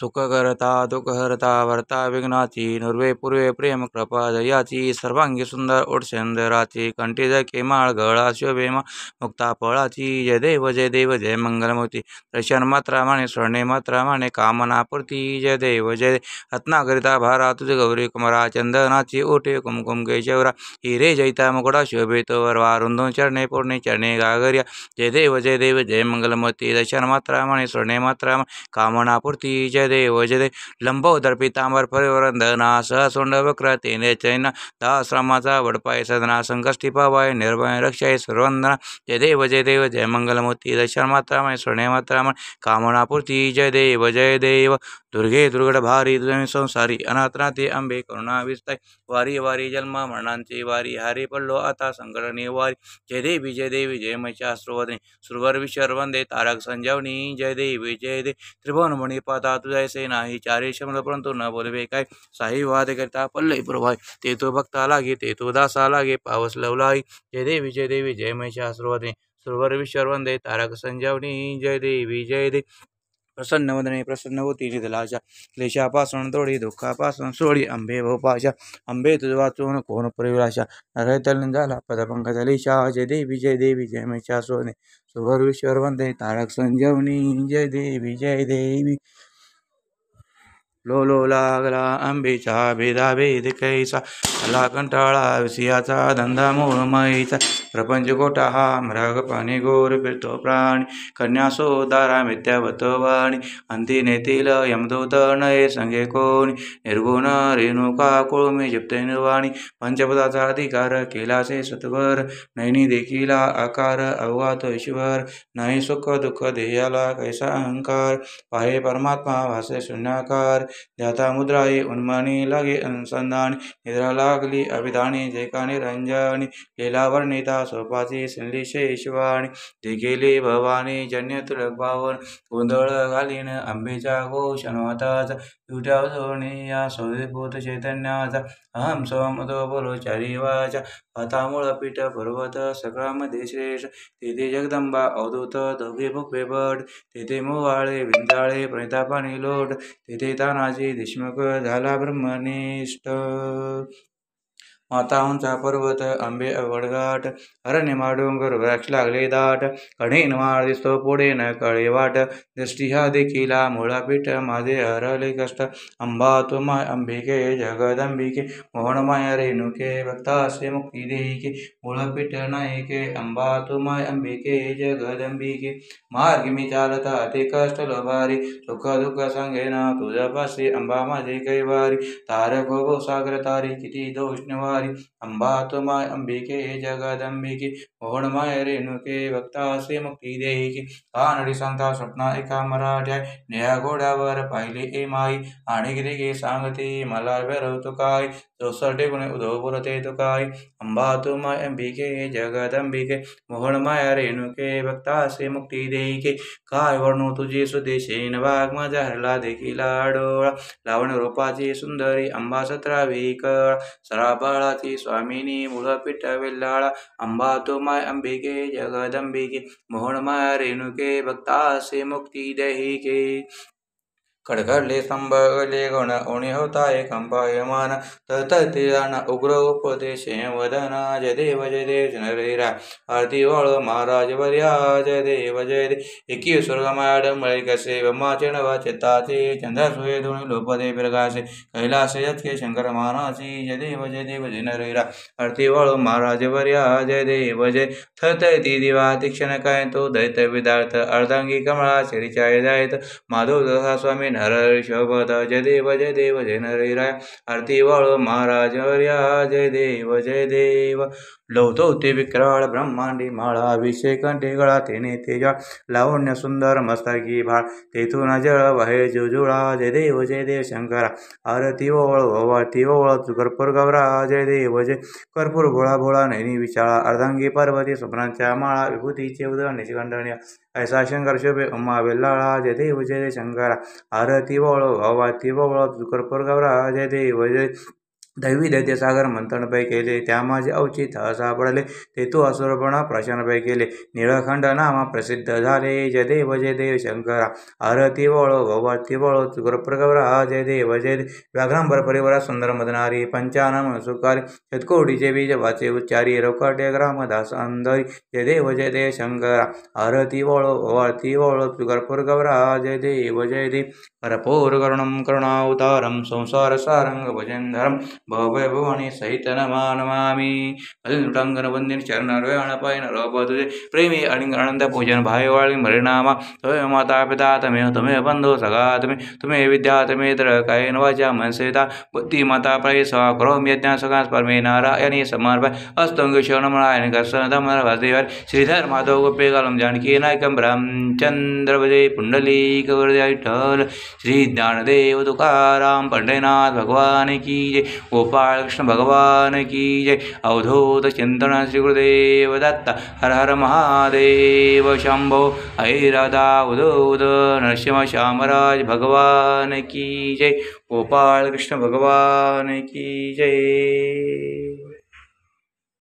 सुख करता दुःख हरता वरता विघ्नाची नुर्वे पूर्वे प्रेम कृपा जयाची सर्वांगी सुंदर ओढ सुंदराची कंठी जय माळ गळा शोभेमा मुक्ता फळाची जय देव जय मंगलमूर्ती दर्शन मात्रा माने स्वर्णे मात्रा माने कामना पूर्ती जय देव रत्नाकरिता भारा तुझे गौरी कुमारा चंदनाची ओटे कुमकुम केशवरा हिरे जैता मुकुडा शोभित वरवा रुंदून चरणे पूर्णे चरणे गागर्या जय देव जय मंगलमूर्ती दर्शन मात्रा माने स्वर्णे मात्रा कामना पूर्ती जय देव लंबोदर पितांबर परिवरंदना सहसोंड वक्र तेने चैन दाश्रमाचा वडपाय सदना संकष्टी पावाय निर्भय रक्षाय सर्वंदना जय देव जय मंगलमूर्ती दर्शन मात्रा माने स्वर्णे मात्रा कामना पूर्ती जय देव दुर्गे दुर्गड भारी तुझे संसारी अनाथनाथे अंबे करुणा विस्ताय वारी वारी जन्म मरणांची वारी हारी पडलो आता संकट निवारी जय देवी जय महिषासुरवदने सुरवर विश्वर वंदे तारक संजीवनी जय देवी त्रिभुवन मणि पाता तुझैसे नाही चारी शब्द परंतु न बोलवे काय साही वाद करता पल्ले प्रभाय ते तो भक्ता लागे ते तो दासा लागे पावस लवलाई जय देवी जय महिषासुरवदने सुरवर विश्वर वंदे तारक संजीवनी जय देवी प्रसन्न वदने प्रसन्न होती निधलाशा क्लेशापासून तोडी दुःखापासून सोडी अंबे भोपाशा अंबे तुझ वाचून कोण परिविलाशा नरतल झाला पदपंकज लिशा जय देवी जय महिषासुरवदने सुरवर विश्वर वंदे तारक संजीवनी जय देवी लो लागला आंबेचा भेदा भेद कैसा आला कंटाळा विषयाचा धंदा मोहमाईचा प्रपंच गोटा हा मृग पाणी गोर फिरतो प्राणी कन्या सोदारा मिथ्यावत वाणी अंती नेतील यमदूत नये संगे कोणी निर्गुण रेणुका कुळमी जिप्ते निर्वाणी पंचपदाचा अधिकार केलासे सत्वर नैनी देखील आकार अवघात ईश्वर नाही सुख दुःख देयाला कैसा अहंकार पाहे परमात्मा भासे शून्याकार ध्याता मुद्राये उन्मनी लागे अनुसंधानी निद्रा लागली अभिधानी जैका निरंजनी केला वर्णिता स्वपाची संलिशेषवाणी ते गेले भवानी जन्य तुलक पावन गोंधळ घालीन अंबेच्या घोषणवाताचा तुट्या धोणी या सौदेभूत चैतन्याचा अहम सोमतो बोलो चारी वाचा पातामूळ पीठ पर्वत सगळामध्ये श्रेष्ठ तेथे जगदंबा अवधूत दोघे भुकवे भट तेथे मोवाळे विंजाळे प्रणितापाणी लोट तेथे तानाजी देशमुख झाला ब्रह्मनिष्ठ माता उंचा पर्वत आंबे अवडघाट अरण्यमा डोंगर वृक्ष लागले दाट कढीन माळ दिसतो पुढे न कळे वाट दृष्टी हा देखीला मुळापीठ माझे हरले कष्ट अंबा तुमाय अंबिके जगदंबिके मोहनमाय रेणुके भक्तासे मुक्ती देईके मुळापीठ नायके अंबा तुमाय अंबिके जगदंबिके मार्ग मी चालता ते कष्ट लोभारी सुख दुःख सांगेना तुझ्यापाशी अंबा माझे कैवारी तारक हो सागर तारी किती दोष निवारी अंबा तुमाय अंबिके जगदंबिके मोहनमाय रेणुके भक्तासे मुक्ती देईके कानडी सांगता स्वप्ना एका मराठ्या निळ्या घोड्यावर पाहिले ए माई आणि गिरिगे सांगते मला भरवतो काय चौसष्ट गुणे उधो बोलते तो काय अंबा तुमाय अंबिके जगदंबिके मोहनमाय रेणुके भक्तासे मुक्ती देईके काय वर्णू तुझी सुदेशेन वाघ माझ्या हरला देखील डोळा लावण रूपाची सुंदरी अंबा 17वी कळ सराबाळाची स्वामिनी मुळपीठ वेल्लाळा अंबा तुमाय अंबिके जगदंबिके मोहनमाय रेणुके भक्तासे मुक्ती देहिके खडखडले स्तंभले गण ओणी होता कंपायमान तततिराना उग्र उपदेशे वदना जय देव जनरेरा आरती वळ महाराज वर्या जय देव एकी स्वर्गमाड मळी कसे ब्रह्माचे नवा चित्ताचे चंद्र सोये दोन्ही लोपदे प्रकाशे कैलासे यत्के शंकर मानाची जय देव जनरेरा आरती वळ महाराज वर्या जय देव थतती दिवा तीक्षण काय तो दैत विदार्थ अर्धांगी कमळा शरीचाय जायत माधव दसा स्वामी नर शोभत जय देव नरेराय आरती वळ महाराज वर्या जय देव लवतो ते विक्राळ ब्रह्मांडी माळा अभिषेक कंठे गळा तेने तेजा लावण्य सुंदर मस्तकी भाळ तेथून जळ वाहे जुजुळा जय देव शंकरा आरती ओवळ ओवाळती ओवळ कर्पूर गौरा जय देव कर्पूर भोळा भोळा नैनी विचाळा अर्धांगी पार्वती स्वप्नांच्या माळा विभूतीचे उदळ निशिखंडण्या ऐसा शंकर शोभे उमा वेल्लाळा जय देव शंकरा आरती ओवळ ओवाळती ओवळ कर्पूर गौरा जय देव दैवी दैत्यसागर मंथनपै केले, त्या माझे अवचित सापडले, ते तू असुरपणा प्रशानपै केले, निळखंड नामा प्रसिद्ध झाले, जय देव शंकरा, आरती वळो भगवती वळो गुरुप्रगवरा, जय देव व्याघ्रांबर परिवारा सुंदर मदनारी, पंचानन सुकारी, शतकोटीचे बीज वाचे उच्चारी, रोकटे ग्रामदास अंधरी, जय देव शंकरा, आरती वळो भगवती वळो गुरुप्रगवरा, जय देव परपोर करुणं करुणावतारं संसार सारंग भजनधरं भवभवानी सहित नमामि अलनुटंगन वंदन चरणरवणपयन रोपतुजे प्रेमी अनंत पूजन भाईवाळी मरिनामा तमेव माता पिता तमेव बंधु सगा तुम्हें विद्या तमेत्र कायन वाचा मनसेता बुद्धि माता प्रयस्वा करोमि यज्ञ सगा स्पर्मे नारायणी समर्पय अस्तंग शरणमनायन कर्षण दमन वासुदेव श्रीधर माधव गोपेकालम जानकी नायकम रामचंद्र भजे पुंडलीक वरदे विठ्ठल श्री ज्ञानदेव तुकाराम पंढरीनाथ भगवान की जय, गोपाल कृष्ण भगवान की जय, अवधूत चिंतन श्री गुरुदेव दत्त, हर हर महादेव शंभो, ऐराधा उदूद नरसिंह श्यामराज भगवान की जय, गोपाल कृष्ण भगवान की जय।